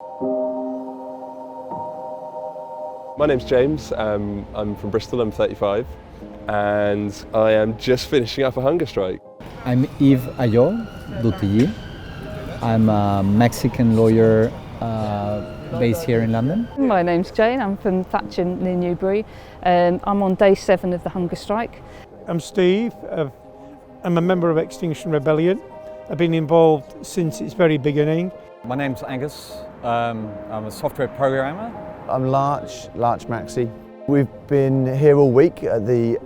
My name's James, I'm from Bristol, I'm 35, and I am just finishing up a hunger strike. I'm Yves Ayol Dutilly. I'm a Mexican lawyer based here in London. My name's Jane, I'm from Thatcham near Newbury. I'm on day 7 of the hunger strike. I'm Steve, I'm a member of Extinction Rebellion. I've been involved since its very beginning. My name's Angus, I'm a software programmer. I'm Larch Maxey. We've been here all week at the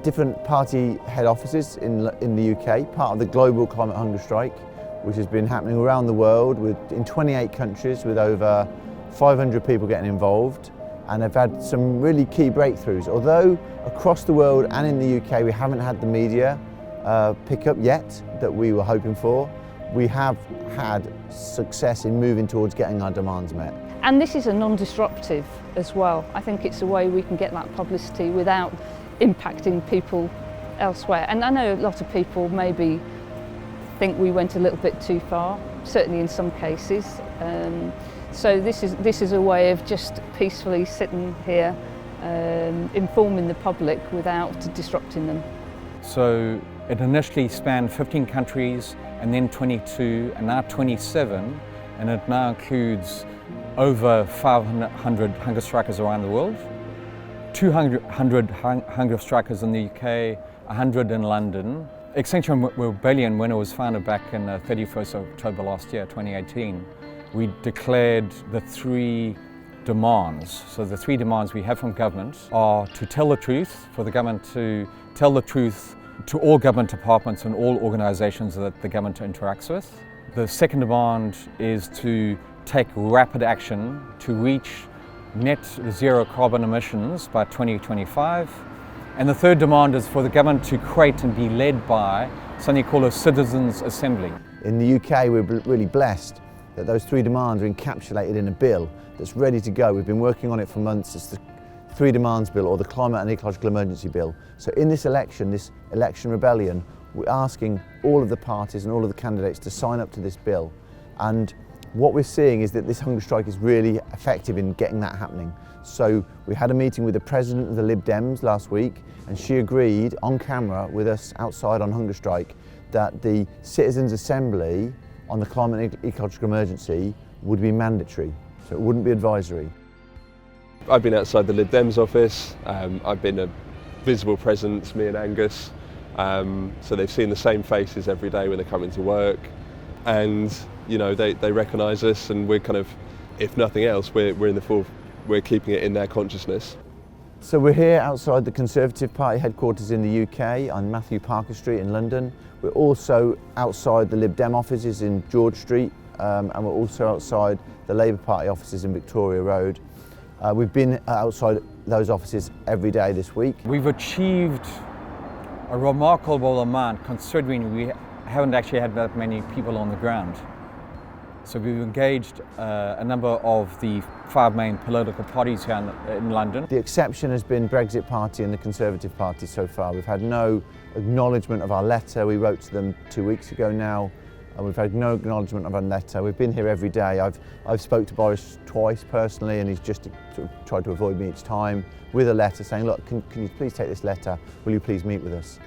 different party head offices in the UK, part of the global climate hunger strike, which has been happening around the world in 28 countries with over 500 people getting involved, and have had some really key breakthroughs. Although across the world and in the UK we haven't had the media pick up yet that we were hoping for, we have had success in moving towards getting our demands met. And this is a non-disruptive as well. I think it's a way we can get that publicity without impacting people elsewhere. And I know a lot of people maybe think we went a little bit too far, certainly in some cases. So this is a way of just peacefully sitting here, informing the public without disrupting them. So it initially spanned 15 countries and then 22 and now 27, and it now includes over 500 hunger strikers around the world, 200 hunger strikers in the UK, 100 in London. Extinction Rebellion, when it was founded back in 31st of October last year, 2018, we declared the 3 demands. So the 3 demands we have from government are to tell the truth, for the government to tell the truth to all government departments and all organisations that the government interacts with. The second demand is to take rapid action to reach net zero carbon emissions by 2025. And the third demand is for the government to create and be led by something called a citizens' assembly. In the UK we're really blessed that those 3 demands are encapsulated in a bill that's ready to go. We've been working on it for months. It's the 3 demands bill, or the climate and ecological emergency bill. So in this election rebellion, we're asking all of the parties and all of the candidates to sign up to this bill. And what we're seeing is that this hunger strike is really effective in getting that happening. So we had a meeting with the president of the Lib Dems last week, and she agreed on camera with us outside on hunger strike that the citizens' assembly on the climate and ecological emergency would be mandatory, so it wouldn't be advisory. I've been outside the Lib Dems office, I've been a visible presence, me and Angus, so they've seen the same faces every day when they're coming to work, and you know they recognise us, and we're kind of, if nothing else, we're keeping it in their consciousness. So we're here outside the Conservative Party headquarters in the UK on Matthew Parker Street in London. We're also outside the Lib Dem offices in George Street, and we're also outside the Labour Party offices in Victoria Road. We've been outside those offices every day this week. We've achieved a remarkable amount considering we haven't actually had that many people on the ground. So we've engaged a number of the 5 main political parties here in London. The exception has been Brexit Party and the Conservative Party so far. We've had no acknowledgement of our letter. We wrote to them 2 weeks ago now, and we've had no acknowledgement of our letter. We've been here every day. I've spoke to Boris twice personally, and he's just sort of tried to avoid me each time with a letter saying, look, can you please take this letter? Will you please meet with us?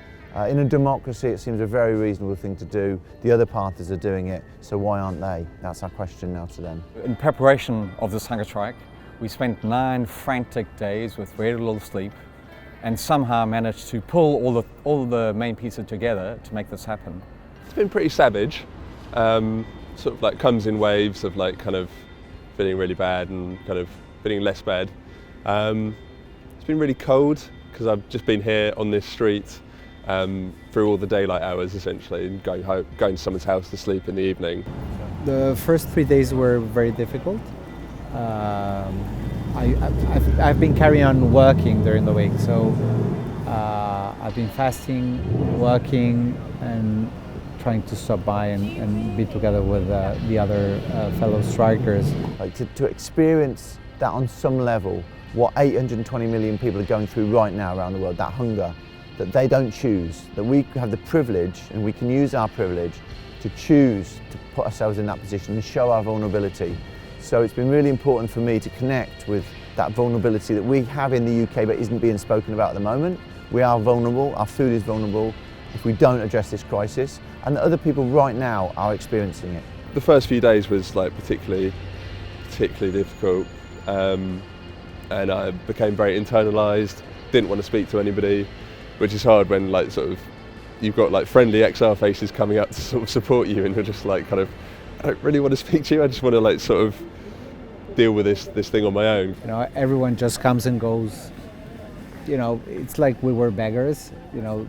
In a democracy, it seems a very reasonable thing to do. The other parties are doing it, so why aren't they? That's our question now to them. In preparation of this hunger strike, we spent 9 frantic days with very little sleep, and somehow managed to pull all the main pieces together to make this happen. It's been pretty savage, sort of like comes in waves of like kind of feeling really bad and kind of feeling less bad. It's been really cold because I've just been here on this street through all the daylight hours essentially, and going to someone's house to sleep in the evening. The first 3 days were very difficult. I've been carrying on working during the week, so I've been fasting, working, and trying to stop by and be together with the other fellow strikers. Like to experience that on some level, what 820 million people are going through right now around the world, that hunger, that they don't choose, that we have the privilege, and we can use our privilege to choose to put ourselves in that position and show our vulnerability. So it's been really important for me to connect with that vulnerability that we have in the UK but isn't being spoken about at the moment. We are vulnerable, our food is vulnerable if we don't address this crisis, and that other people right now are experiencing it. The first few days was like particularly difficult, and I became very internalised, didn't want to speak to anybody, which is hard when like sort of you've got like friendly XR faces coming up to sort of support you, and you're just like kind of, I don't really want to speak to you, I just want to like sort of deal with this thing on my own. You know, everyone just comes and goes. You know, it's like we were beggars. You know,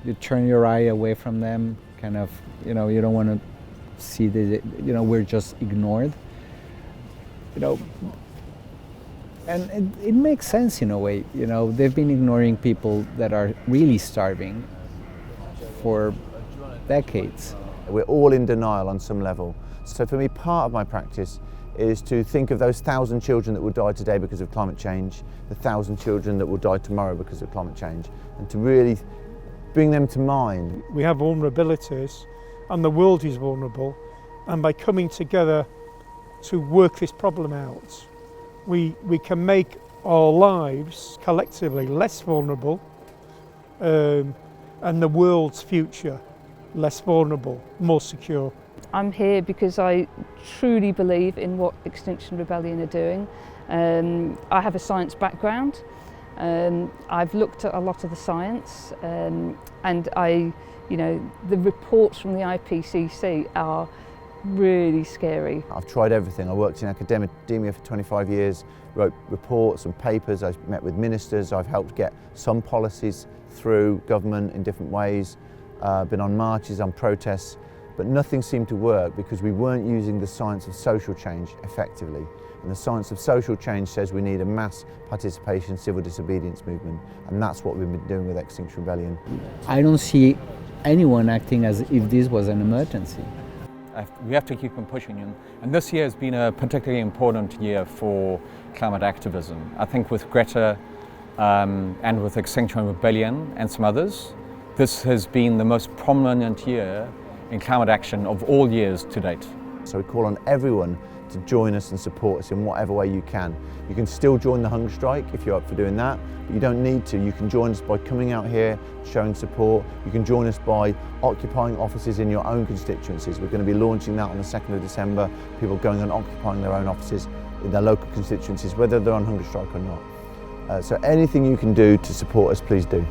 you turn your eye away from them, kind of, you know, you don't want to see the, you know, we're just ignored. You know, and it makes sense in a way. You know, they've been ignoring people that are really starving for decades. We're all in denial on some level. So for me, part of my practice is to think of those 1,000 children that will die today because of climate change, the 1,000 children that will die tomorrow because of climate change, and to really bring them to mind. We have vulnerabilities and the world is vulnerable, and by coming together to work this problem out, we can make our lives collectively less vulnerable, and the world's future less vulnerable, more secure. I'm here because I truly believe in what Extinction Rebellion are doing. I have a science background. I've looked at a lot of the science, and you know, the reports from the IPCC are really scary. I've tried everything. I worked in academia for 25 years, wrote reports and papers, I've met with ministers, I've helped get some policies through government in different ways, been on marches, on protests, but nothing seemed to work because we weren't using the science of social change effectively. And the science of social change says we need a mass participation civil disobedience movement, and that's what we've been doing with Extinction Rebellion. I don't see anyone acting as if this was an emergency. We have to keep on pushing, and this year has been a particularly important year for climate activism. I think with Greta and with Extinction Rebellion and some others, this has been the most prominent year in climate action of all years to date. So we call on everyone to join us and support us in whatever way you can. You can still join the hunger strike if you're up for doing that, but you don't need to. You can join us by coming out here, showing support. You can join us by occupying offices in your own constituencies. We're going to be launching that on the 2nd of December, people going and occupying their own offices in their local constituencies, whether they're on hunger strike or not. So anything you can do to support us, please do.